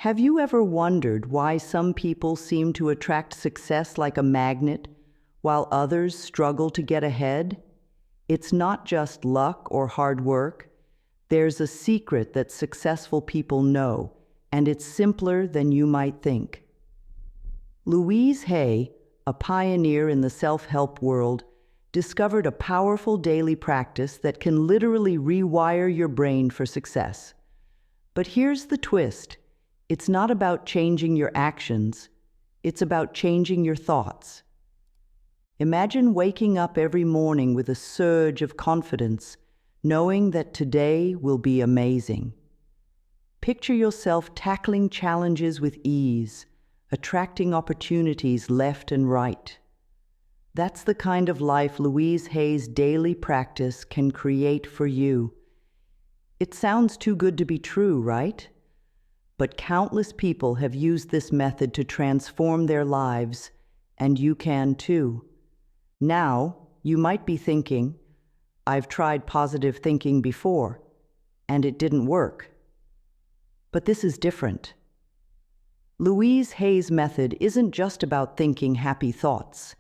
Have you ever wondered why some people seem to attract success like a magnet, while others struggle to get ahead? It's not just luck or hard work. There's a secret that successful people know, and it's simpler than you might think. Louise Hay, a pioneer in the self-help world, discovered a powerful daily practice that can literally rewire your brain for success. But here's the twist. It's not about changing your actions. It's about changing your thoughts. Imagine waking up every morning with a surge of confidence, knowing that today will be amazing. Picture yourself tackling challenges with ease, attracting opportunities left and right. That's the kind of life Louise Hay's daily practice can create for you. It sounds too good to be true, right? But countless people have used this method to transform their lives, and you can too. Now, you might be thinking, I've tried positive thinking before, and it didn't work. But this is different. Louise Hay's method isn't just about thinking happy thoughts.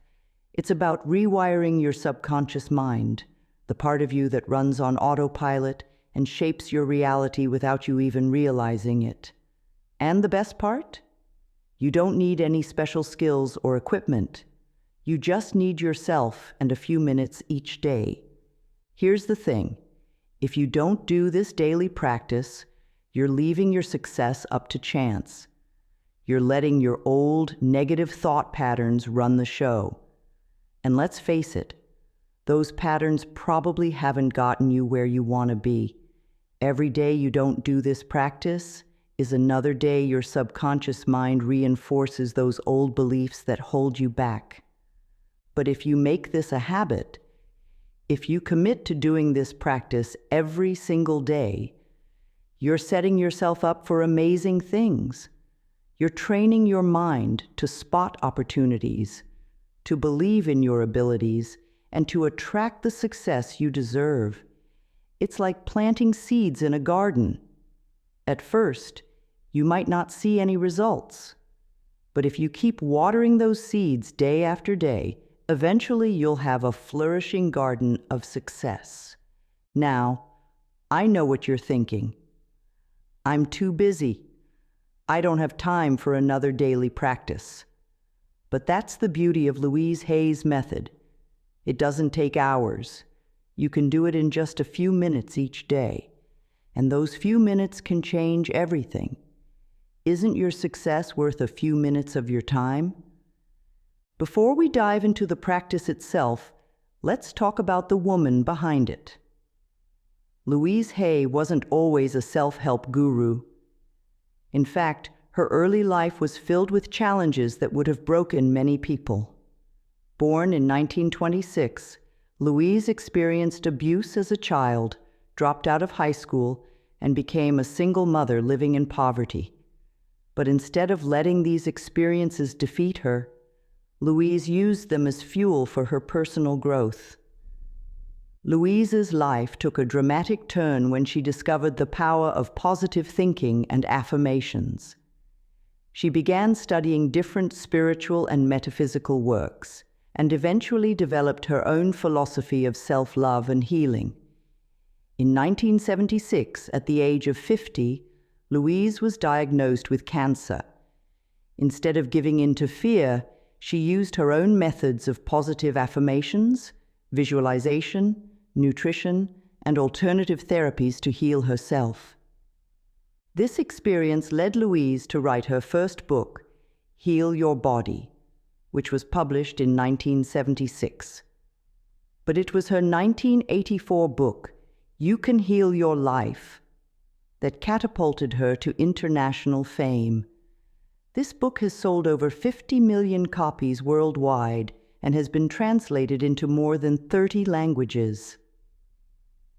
It's about rewiring your subconscious mind, the part of you that runs on autopilot and shapes your reality without you even realizing it. And the best part? You don't need any special skills or equipment. You just need yourself and a few minutes each day. Here's the thing. If you don't do this daily practice, you're leaving your success up to chance. You're letting your old negative thought patterns run the show. And let's face it, those patterns probably haven't gotten you where you want to be. Every day you don't do this practice is another day your subconscious mind reinforces those old beliefs that hold you back. But if you make this a habit, if you commit to doing this practice every single day, you're setting yourself up for amazing things. You're training your mind to spot opportunities, to believe in your abilities, and to attract the success you deserve. It's like planting seeds in a garden. At first, you might not see any results. But if you keep watering those seeds day after day, eventually you'll have a flourishing garden of success. Now, I know what you're thinking. I'm too busy. I don't have time for another daily practice. But that's the beauty of Louise Hay's method. It doesn't take hours. You can do it in just a few minutes each day. And those few minutes can change everything. Isn't your success worth a few minutes of your time? Before we dive into the practice itself, let's talk about the woman behind it. Louise Hay wasn't always a self-help guru. In fact, her early life was filled with challenges that would have broken many people. Born in 1926, Louise experienced abuse as a child, dropped out of high school, and became a single mother living in poverty. But instead of letting these experiences defeat her, Louise used them as fuel for her personal growth. Louise's life took a dramatic turn when she discovered the power of positive thinking and affirmations. She began studying different spiritual and metaphysical works, and eventually developed her own philosophy of self-love and healing. In 1976, at the age of 50, Louise was diagnosed with cancer. Instead of giving in to fear, she used her own methods of positive affirmations, visualization, nutrition, and alternative therapies to heal herself. This experience led Louise to write her first book, Heal Your Body, which was published in 1976. But it was her 1984 book, You Can Heal Your Life, that catapulted her to international fame. This book has sold over 50 million copies worldwide and has been translated into more than 30 languages.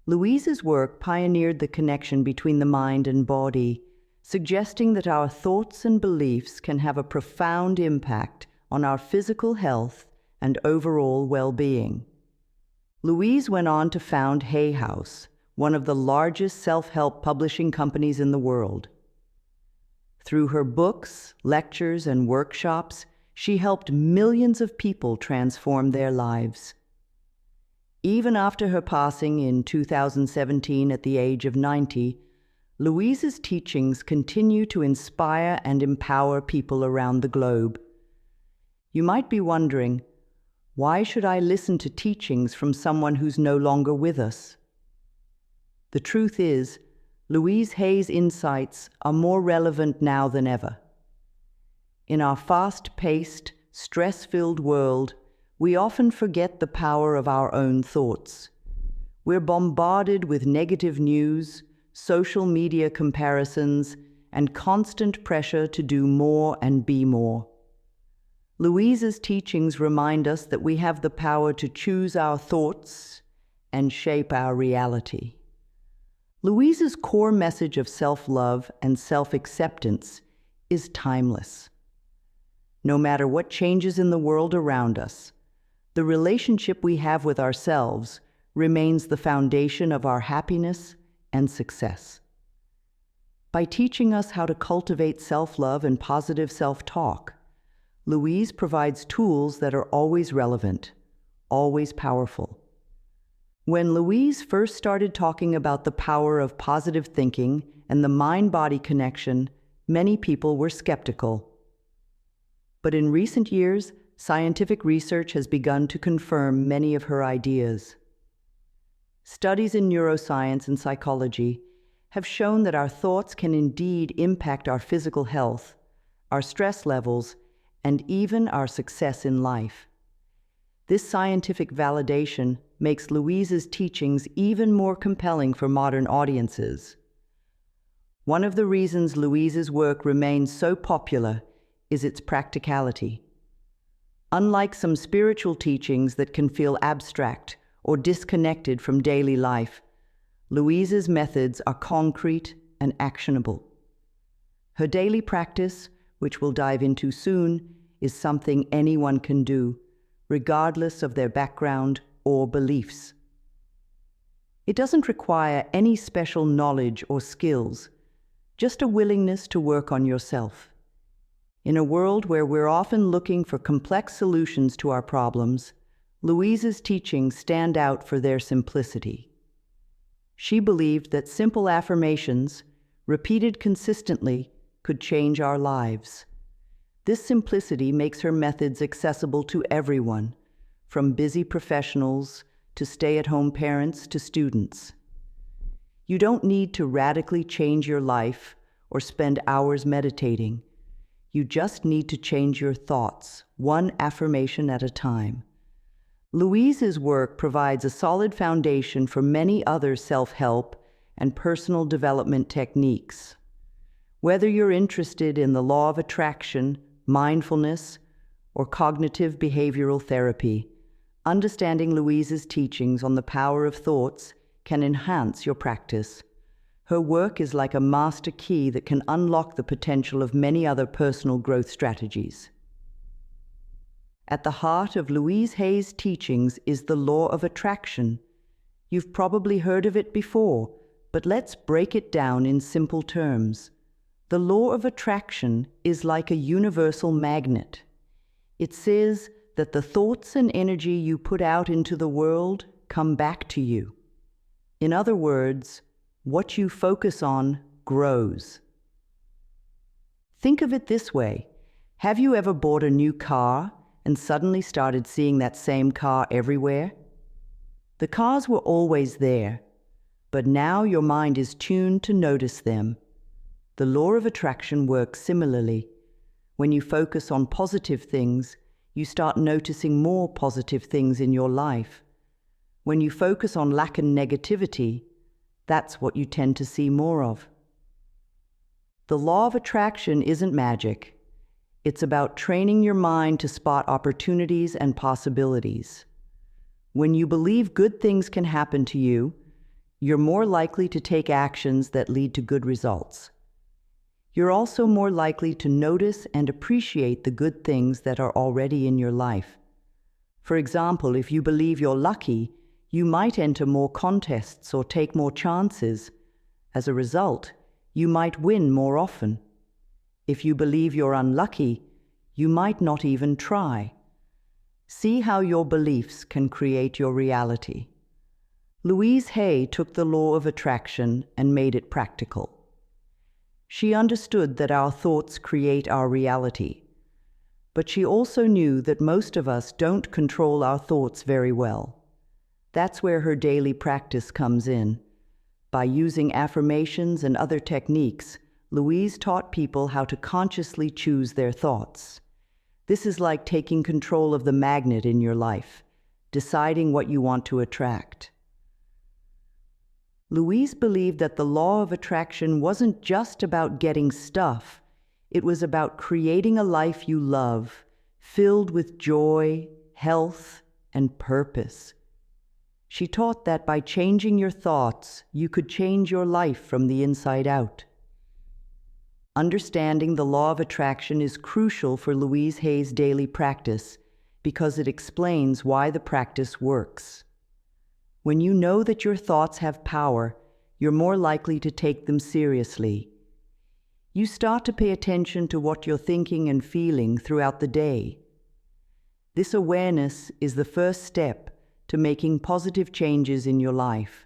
Louise's work pioneered the connection between the mind and body, suggesting that our thoughts and beliefs can have a profound impact on our physical health and overall well-being. Louise went on to found Hay House, one of the largest self-help publishing companies in the world. Through her books, lectures, and workshops, she helped millions of people transform their lives. Even after her passing in 2017 at the age of 90, Louise's teachings continue to inspire and empower people around the globe. You might be wondering, why should I listen to teachings from someone who's no longer with us? The truth is, Louise Hay's insights are more relevant now than ever. In our fast-paced, stress-filled world, we often forget the power of our own thoughts. We're bombarded with negative news, social media comparisons, and constant pressure to do more and be more. Louise's teachings remind us that we have the power to choose our thoughts and shape our reality. Louise's core message of self-love and self-acceptance is timeless. No matter what changes in the world around us, the relationship we have with ourselves remains the foundation of our happiness and success. By teaching us how to cultivate self-love and positive self-talk, Louise provides tools that are always relevant, always powerful. When Louise first started talking about the power of positive thinking and the mind-body connection, many people were skeptical. But in recent years, scientific research has begun to confirm many of her ideas. Studies in neuroscience and psychology have shown that our thoughts can indeed impact our physical health, our stress levels, and even our success in life. This scientific validation makes Louise's teachings even more compelling for modern audiences. One of the reasons Louise's work remains so popular is its practicality. Unlike some spiritual teachings that can feel abstract or disconnected from daily life, Louise's methods are concrete and actionable. Her daily practice, which we'll dive into soon, is something anyone can do, regardless of their background or beliefs. It doesn't require any special knowledge or skills, just a willingness to work on yourself. In a world where we're often looking for complex solutions to our problems, Louise's teachings stand out for their simplicity. She believed that simple affirmations, repeated consistently, could change our lives. This simplicity makes her methods accessible to everyone, from busy professionals to stay-at-home parents to students. You don't need to radically change your life or spend hours meditating. You just need to change your thoughts, one affirmation at a time. Louise's work provides a solid foundation for many other self-help and personal development techniques. Whether you're interested in the law of attraction, mindfulness, or cognitive behavioral therapy, understanding Louise's teachings on the power of thoughts can enhance your practice. Her work is like a master key that can unlock the potential of many other personal growth strategies. At the heart of Louise Hay's teachings is the law of attraction. You've probably heard of it before, but let's break it down in simple terms. The law of attraction is like a universal magnet. It says that the thoughts and energy you put out into the world come back to you. In other words, what you focus on grows. Think of it this way. Have you ever bought a new car and suddenly started seeing that same car everywhere? The cars were always there, but now your mind is tuned to notice them. The law of attraction works similarly. When you focus on positive things, you start noticing more positive things in your life. When you focus on lack and negativity, that's what you tend to see more of. The law of attraction isn't magic. It's about training your mind to spot opportunities and possibilities. When you believe good things can happen to you, you're more likely to take actions that lead to good results. You're also more likely to notice and appreciate the good things that are already in your life. For example, if you believe you're lucky, you might enter more contests or take more chances. As a result, you might win more often. If you believe you're unlucky, you might not even try. See how your beliefs can create your reality. Louise Hay took the law of attraction and made it practical. She understood that our thoughts create our reality, but she also knew that most of us don't control our thoughts very well. That's where her daily practice comes in. By using affirmations and other techniques, Louise taught people how to consciously choose their thoughts. This is like taking control of the magnet in your life, deciding what you want to attract. Louise believed that the law of attraction wasn't just about getting stuff. It was about creating a life you love, filled with joy, health, and purpose. She taught that by changing your thoughts, you could change your life from the inside out. Understanding the law of attraction is crucial for Louise Hay's daily practice because it explains why the practice works. When you know that your thoughts have power, you're more likely to take them seriously. You start to pay attention to what you're thinking and feeling throughout the day. This awareness is the first step to making positive changes in your life.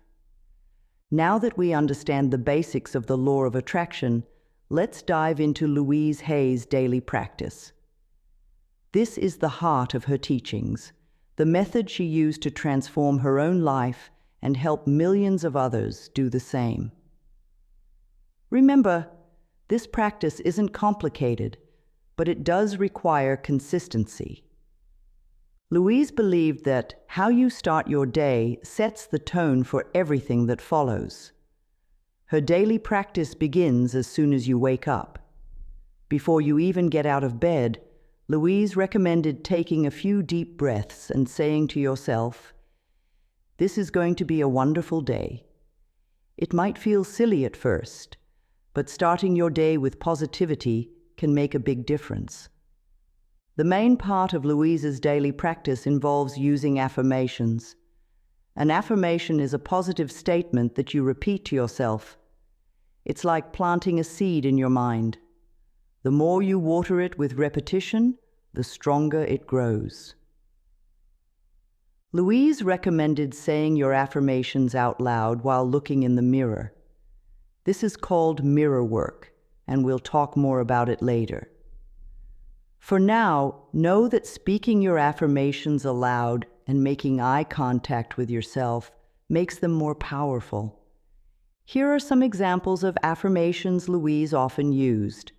Now that we understand the basics of the law of attraction, let's dive into Louise Hay's daily practice. This is the heart of her teachings, the method she used to transform her own life and help millions of others do the same. Remember, this practice isn't complicated, but it does require consistency. Louise believed that how you start your day sets the tone for everything that follows. Her daily practice begins as soon as you wake up. Before you even get out of bed, Louise recommended taking a few deep breaths and saying to yourself, "This is going to be a wonderful day." It might feel silly at first, but starting your day with positivity can make a big difference. The main part of Louise's daily practice involves using affirmations. An affirmation is a positive statement that you repeat to yourself. It's like planting a seed in your mind. The more you water it with repetition, the stronger it grows. Louise recommended saying your affirmations out loud while looking in the mirror. This is called mirror work, and we'll talk more about it later. For now, know that speaking your affirmations aloud and making eye contact with yourself makes them more powerful. Here are some examples of affirmations Louise often used.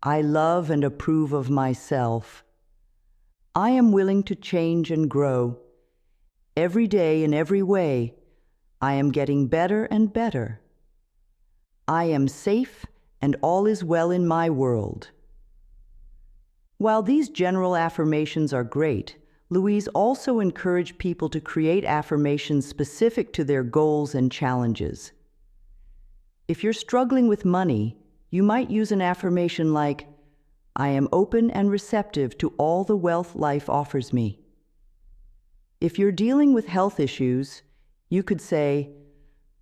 I love and approve of myself. I am willing to change and grow. Every day in every way, I am getting better and better. I am safe and all is well in my world. While these general affirmations are great, Louise also encouraged people to create affirmations specific to their goals and challenges. If you're struggling with money, you might use an affirmation like, I am open and receptive to all the wealth life offers me. If you're dealing with health issues, you could say,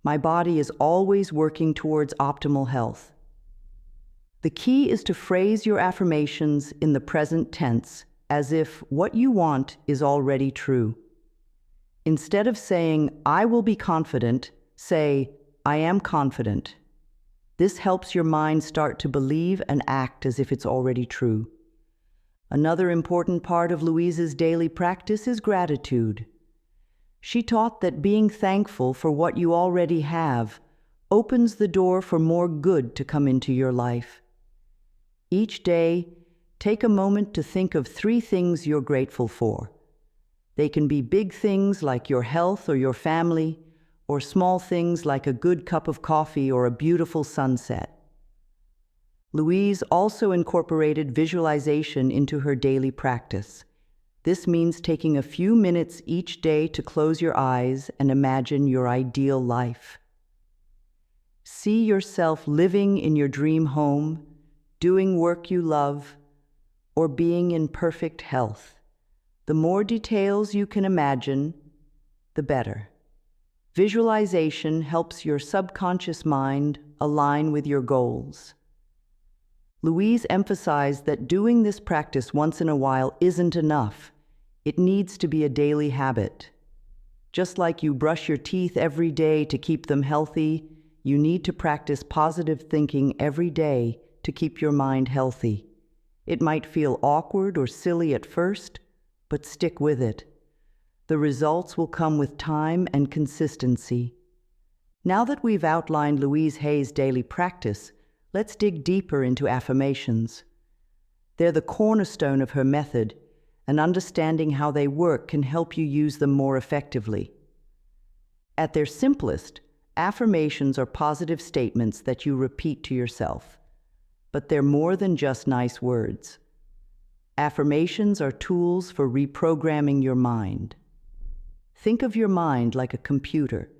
my body is always working towards optimal health. The key is to phrase your affirmations in the present tense, as if what you want is already true. Instead of saying, I will be confident, say, I am confident. This helps your mind start to believe and act as if it's already true. Another important part of Louise's daily practice is gratitude. She taught that being thankful for what you already have opens the door for more good to come into your life. Each day, take a moment to think of 3 things you're grateful for. They can be big things like your health or your family, or small things like a good cup of coffee or a beautiful sunset. Louise also incorporated visualization into her daily practice. This means taking a few minutes each day to close your eyes and imagine your ideal life. See yourself living in your dream home, doing work you love, or being in perfect health. The more details you can imagine, the better. Visualization helps your subconscious mind align with your goals. Louise emphasized that doing this practice once in a while isn't enough. It needs to be a daily habit. Just like you brush your teeth every day to keep them healthy, you need to practice positive thinking every day to keep your mind healthy. It might feel awkward or silly at first, but stick with it. The results will come with time and consistency. Now that we've outlined Louise Hay's daily practice, let's dig deeper into affirmations. They're the cornerstone of her method, and understanding how they work can help you use them more effectively. At their simplest, affirmations are positive statements that you repeat to yourself. But they're more than just nice words. Affirmations are tools for reprogramming your mind. Think of your mind like a computer.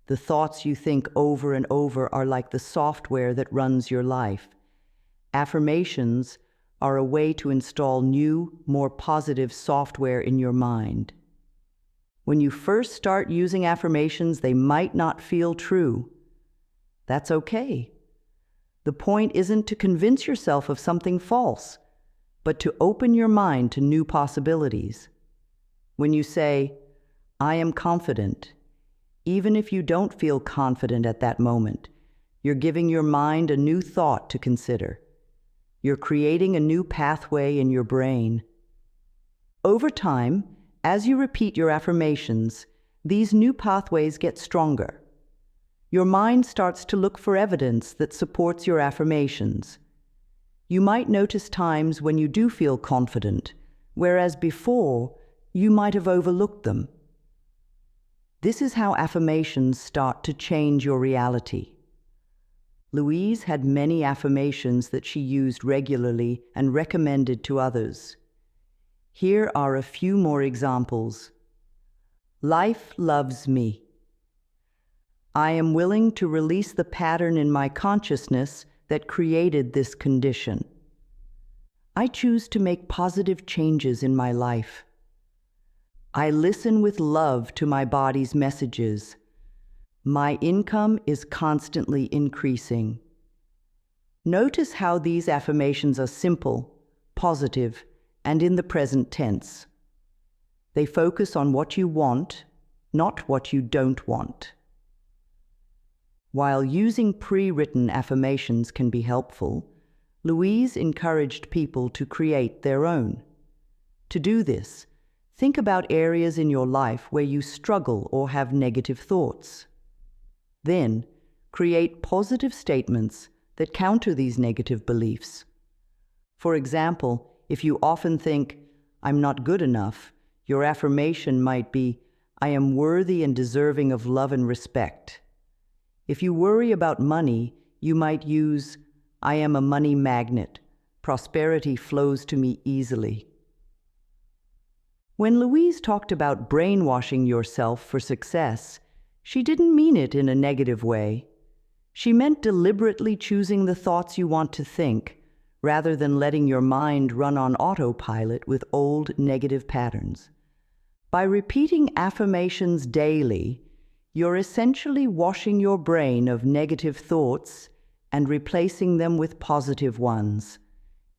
The thoughts you think over and over are like the software that runs your life. Affirmations are a way to install new, more positive software in your mind. When you first start using affirmations, they might not feel true. That's okay. The point isn't to convince yourself of something false, but to open your mind to new possibilities. When you say, "I am confident," even if you don't feel confident at that moment, you're giving your mind a new thought to consider. You're creating a new pathway in your brain. Over time, as you repeat your affirmations, these new pathways get stronger. Your mind starts to look for evidence that supports your affirmations. You might notice times when you do feel confident, whereas before, you might have overlooked them. This is how affirmations start to change your reality. Louise had many affirmations that she used regularly and recommended to others. Here are a few more examples. Life loves me. I am willing to release the pattern in my consciousness that created this condition. I choose to make positive changes in my life. I listen with love to my body's messages. My income is constantly increasing. Notice how these affirmations are simple, positive, and in the present tense. They focus on what you want, not what you don't want. While using pre-written affirmations can be helpful, Louise encouraged people to create their own. To do this, think about areas in your life where you struggle or have negative thoughts. Then, create positive statements that counter these negative beliefs. For example, if you often think, "I'm not good enough," your affirmation might be, "I am worthy and deserving of love and respect." If you worry about money, you might use, "I am a money magnet. Prosperity flows to me easily." When Louise talked about brainwashing yourself for success, she didn't mean it in a negative way. She meant deliberately choosing the thoughts you want to think, rather than letting your mind run on autopilot with old negative patterns. By repeating affirmations daily, you're essentially washing your brain of negative thoughts and replacing them with positive ones.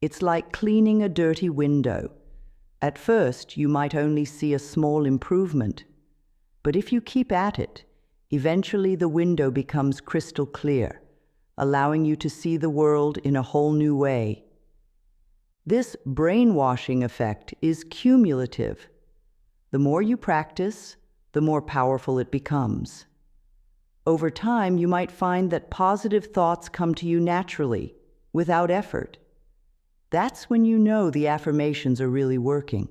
It's like cleaning a dirty window. At first, you might only see a small improvement, but if you keep at it, eventually the window becomes crystal clear, allowing you to see the world in a whole new way. This brainwashing effect is cumulative. The more you practice, the more powerful it becomes. Over time, you might find that positive thoughts come to you naturally, without effort. That's when you know the affirmations are really working.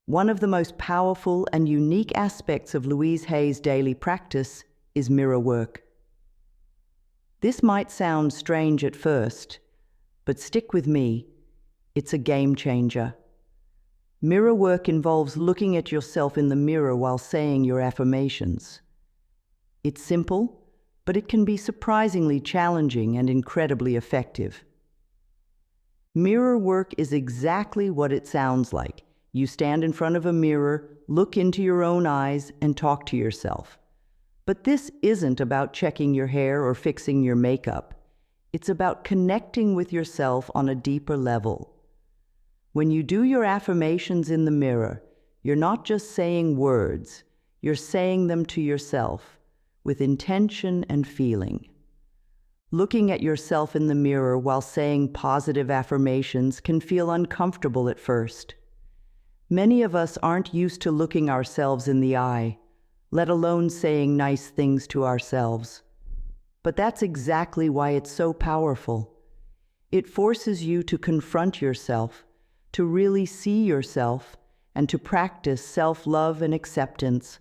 One of the most powerful and unique aspects of Louise Hay's daily practice is mirror work. This might sound strange at first, but stick with me. It's a game changer. Mirror work involves looking at yourself in the mirror while saying your affirmations. It's simple, but it can be surprisingly challenging and incredibly effective. Mirror work is exactly what it sounds like. You stand in front of a mirror, look into your own eyes, and talk to yourself. But this isn't about checking your hair or fixing your makeup. It's about connecting with yourself on a deeper level. When you do your affirmations in the mirror, you're not just saying words, you're saying them to yourself with intention and feeling. Looking at yourself in the mirror while saying positive affirmations can feel uncomfortable at first. Many of us aren't used to looking ourselves in the eye, let alone saying nice things to ourselves. But that's exactly why it's so powerful. It forces you to confront yourself, to really see yourself, and to practice self-love and acceptance.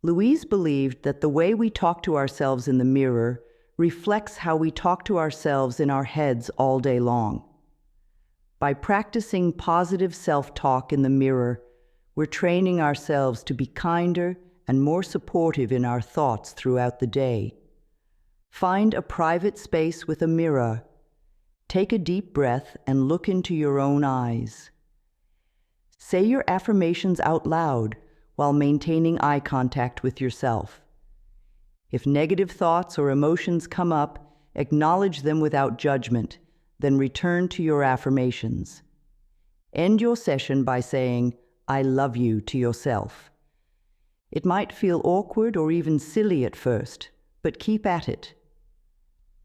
Louise believed that the way we talk to ourselves in the mirror reflects how we talk to ourselves in our heads all day long. By practicing positive self-talk in the mirror, we're training ourselves to be kinder and more supportive in our thoughts throughout the day. Find a private space with a mirror. Take a deep breath and look into your own eyes. Say your affirmations out loud while maintaining eye contact with yourself. If negative thoughts or emotions come up, acknowledge them without judgment, then return to your affirmations. End your session by saying, "I love you" to yourself. It might feel awkward or even silly at first, but keep at it.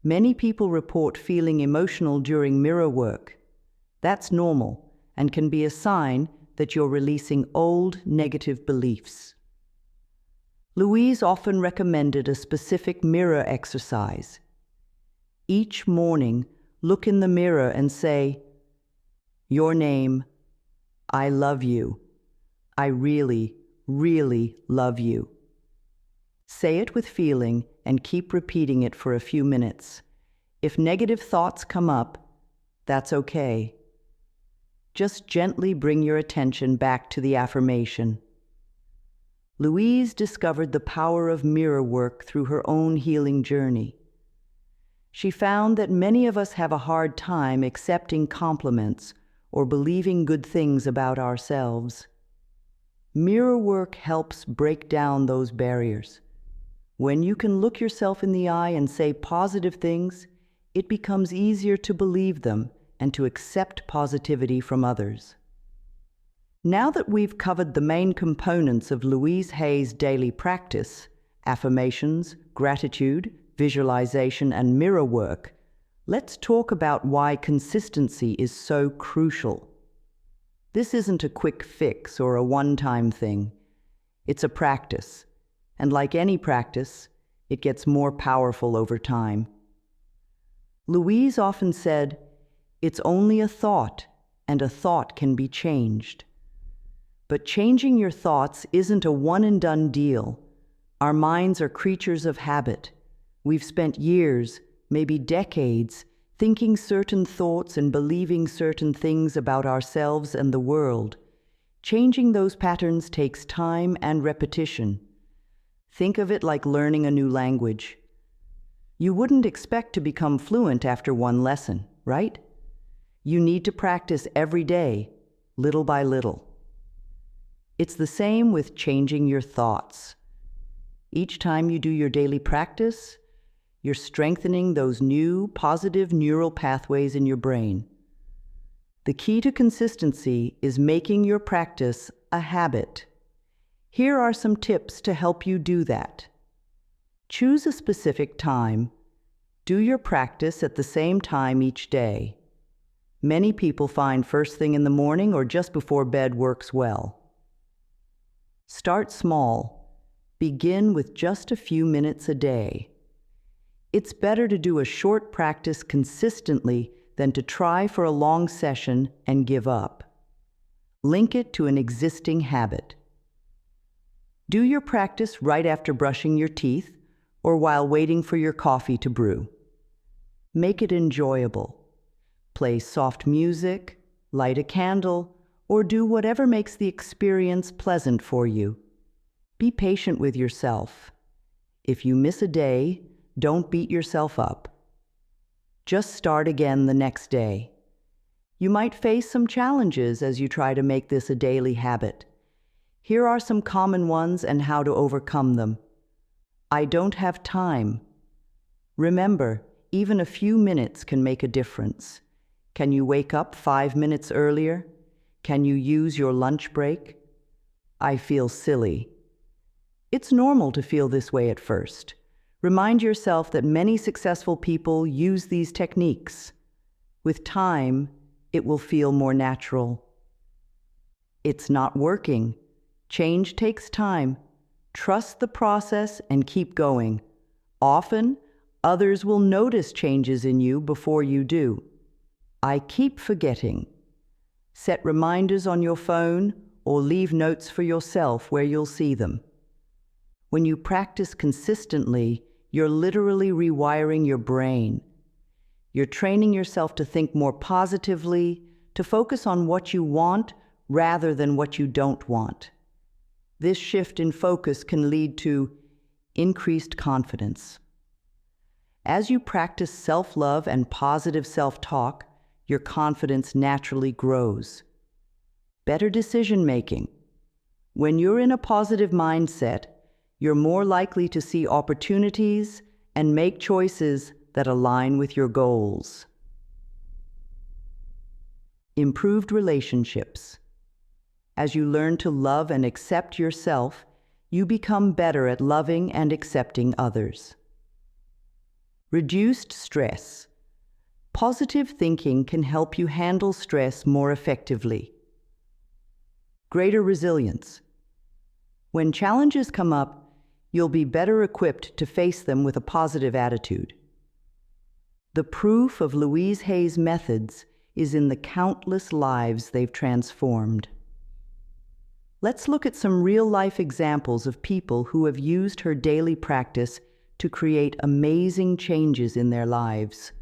Many people report feeling emotional during mirror work. That's normal and can be a sign that you're releasing old negative beliefs. Louise often recommended a specific mirror exercise. Each morning, look in the mirror and say, "Your name, I love you. I really, really love you." Say it with feeling and keep repeating it for a few minutes. If negative thoughts come up, that's okay. Just gently bring your attention back to the affirmation. Louise discovered the power of mirror work through her own healing journey. She found that many of us have a hard time accepting compliments or believing good things about ourselves. Mirror work helps break down those barriers. When you can look yourself in the eye and say positive things, it becomes easier to believe them and to accept positivity from others. Now that we've covered the main components of Louise Hay's daily practice, affirmations, gratitude, visualization, and mirror work, let's talk about why consistency is so crucial. This isn't a quick fix or a one-time thing. It's a practice, and like any practice, it gets more powerful over time. Louise often said, "It's only a thought, and a thought can be changed." But changing your thoughts isn't a one-and-done deal. Our minds are creatures of habit. We've spent years, maybe decades, thinking certain thoughts and believing certain things about ourselves and the world. Changing those patterns takes time and repetition. Think of it like learning a new language. You wouldn't expect to become fluent after one lesson, right? You need to practice every day, little by little. It's the same with changing your thoughts. Each time you do your daily practice, you're strengthening those new, positive neural pathways in your brain. The key to consistency is making your practice a habit. Here are some tips to help you do that. Choose a specific time. Do your practice at the same time each day. Many people find first thing in the morning or just before bed works well. Start small. Begin with just a few minutes a day. It's better to do a short practice consistently than to try for a long session and give up. Link it to an existing habit. Do your practice right after brushing your teeth or while waiting for your coffee to brew. Make it enjoyable. Play soft music, light a candle, or do whatever makes the experience pleasant for you. Be patient with yourself. If you miss a day, don't beat yourself up. Just start again the next day. You might face some challenges as you try to make this a daily habit. Here are some common ones and how to overcome them. I don't have time. Remember, even a few minutes can make a difference. Can you wake up 5 minutes earlier? Can you use your lunch break? I feel silly. It's normal to feel this way at first. Remind yourself that many successful people use these techniques. With time, it will feel more natural. It's not working. Change takes time. Trust the process and keep going. Often, others will notice changes in you before you do. I keep forgetting. Set reminders on your phone or leave notes for yourself where you'll see them. When you practice consistently, you're literally rewiring your brain. You're training yourself to think more positively, to focus on what you want rather than what you don't want. This shift in focus can lead to increased confidence. As you practice self-love and positive self-talk, your confidence naturally grows. Better decision-making. When you're in a positive mindset, you're more likely to see opportunities and make choices that align with your goals. Improved relationships. As you learn to love and accept yourself, you become better at loving and accepting others. Reduced stress. Positive thinking can help you handle stress more effectively. Greater resilience. When challenges come up, you'll be better equipped to face them with a positive attitude. The proof of Louise Hay's methods is in the countless lives they've transformed. Let's look at some real-life examples of people who have used her daily practice to create amazing changes in their lives.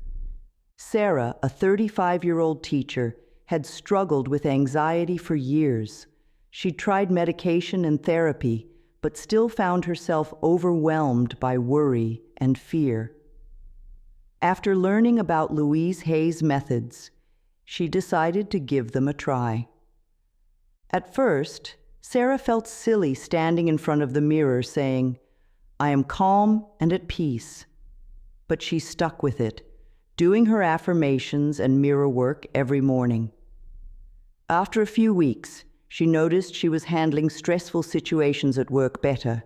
Sarah, a 35-year-old teacher, had struggled with anxiety for years. She tried medication and therapy, but still found herself overwhelmed by worry and fear. After learning about Louise Hay's methods, she decided to give them a try. At first, Sarah felt silly standing in front of the mirror saying, "I am calm and at peace." But she stuck with it, doing her affirmations and mirror work every morning. After a few weeks, she noticed she was handling stressful situations at work better.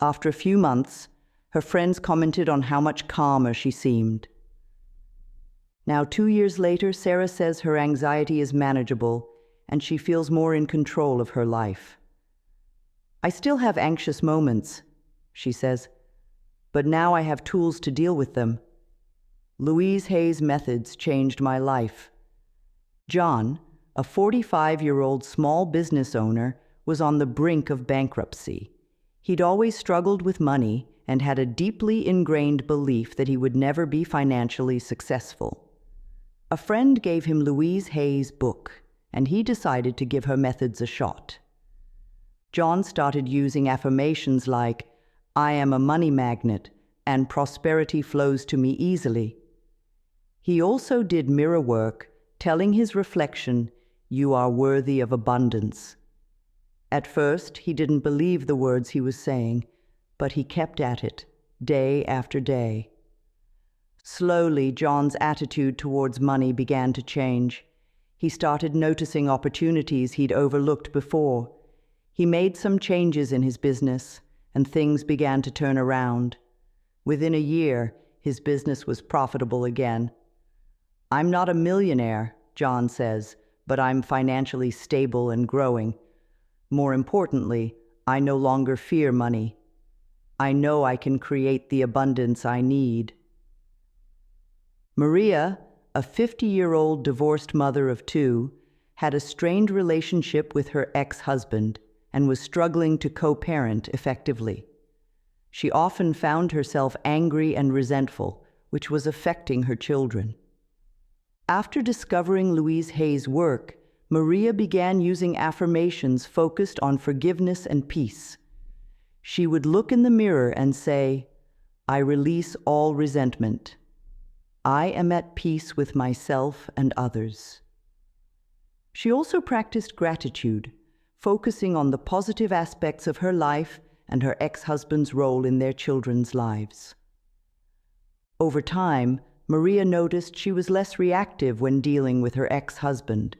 After a few months, her friends commented on how much calmer she seemed. Now, 2 years later, Sarah says her anxiety is manageable and she feels more in control of her life. "I still have anxious moments," she says, "but now I have tools to deal with them. Louise Hay's methods changed my life." John, a 45-year-old small business owner, was on the brink of bankruptcy. He'd always struggled with money and had a deeply ingrained belief that he would never be financially successful. A friend gave him Louise Hay's book, and he decided to give her methods a shot. John started using affirmations like, "I am a money magnet, and prosperity flows to me easily." He also did mirror work, telling his reflection, "You are worthy of abundance." At first, he didn't believe the words he was saying, but he kept at it, day after day. Slowly, John's attitude towards money began to change. He started noticing opportunities he'd overlooked before. He made some changes in his business, and things began to turn around. Within a year, his business was profitable again. "I'm not a millionaire," John says, "but I'm financially stable and growing. More importantly, I no longer fear money. I know I can create the abundance I need." Maria, a 50-year-old divorced mother of 2, had a strained relationship with her ex-husband and was struggling to co-parent effectively. She often found herself angry and resentful, which was affecting her children. After discovering Louise Hay's work, Maria began using affirmations focused on forgiveness and peace. She would look in the mirror and say, "I release all resentment. I am at peace with myself and others." She also practiced gratitude, focusing on the positive aspects of her life and her ex-husband's role in their children's lives. Over time, Maria noticed she was less reactive when dealing with her ex-husband.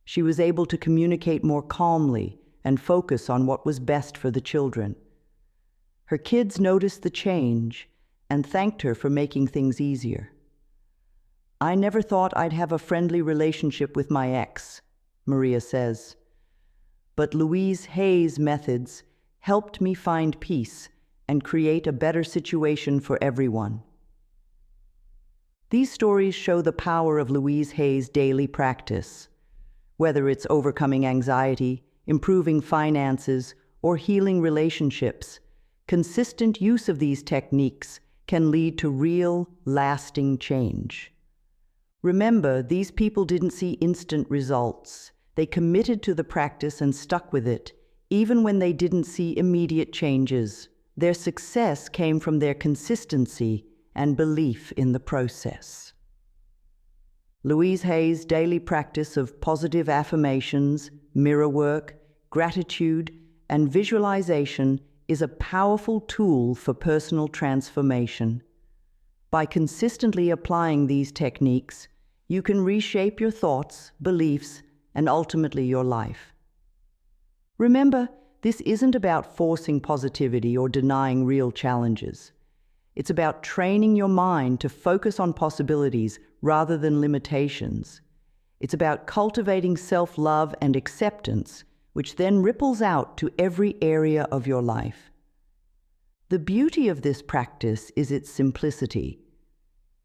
She was able to communicate more calmly and focus on what was best for the children. Her kids noticed the change and thanked her for making things easier. "I never thought I'd have a friendly relationship with my ex," Maria says. "But Louise Hay's methods helped me find peace and create a better situation for everyone." These stories show the power of Louise Hay's daily practice. Whether it's overcoming anxiety, improving finances, or healing relationships, consistent use of these techniques can lead to real, lasting change. Remember, these people didn't see instant results. They committed to the practice and stuck with it, even when they didn't see immediate changes. Their success came from their consistency and belief in the process. Louise Hay's daily practice of positive affirmations, mirror work, gratitude, and visualization is a powerful tool for personal transformation. By consistently applying these techniques, you can reshape your thoughts, beliefs, and ultimately your life. Remember, this isn't about forcing positivity or denying real challenges. It's about training your mind to focus on possibilities rather than limitations. It's about cultivating self-love and acceptance, which then ripples out to every area of your life. The beauty of this practice is its simplicity.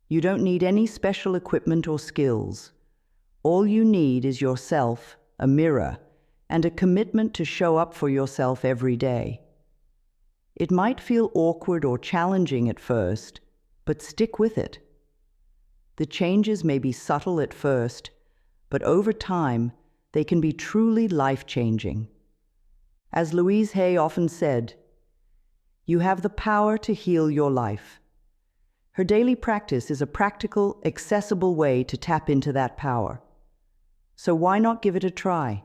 You don't need any special equipment or skills. All you need is yourself, a mirror, and a commitment to show up for yourself every day. It might feel awkward or challenging at first, but stick with it. The changes may be subtle at first, but over time, they can be truly life-changing. As Louise Hay often said, "You have the power to heal your life." Her daily practice is a practical, accessible way to tap into that power. So why not give it a try?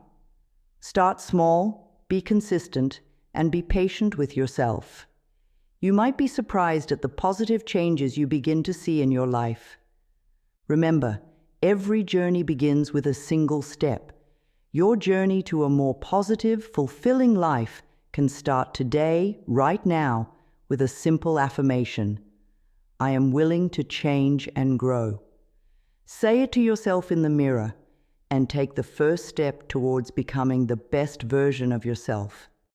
Start small, be consistent, and be patient with yourself. You might be surprised at the positive changes you begin to see in your life. Remember, every journey begins with a single step. Your journey to a more positive, fulfilling life can start today, right now, with a simple affirmation. I am willing to change and grow. Say it to yourself in the mirror and take the first step towards becoming the best version of yourself.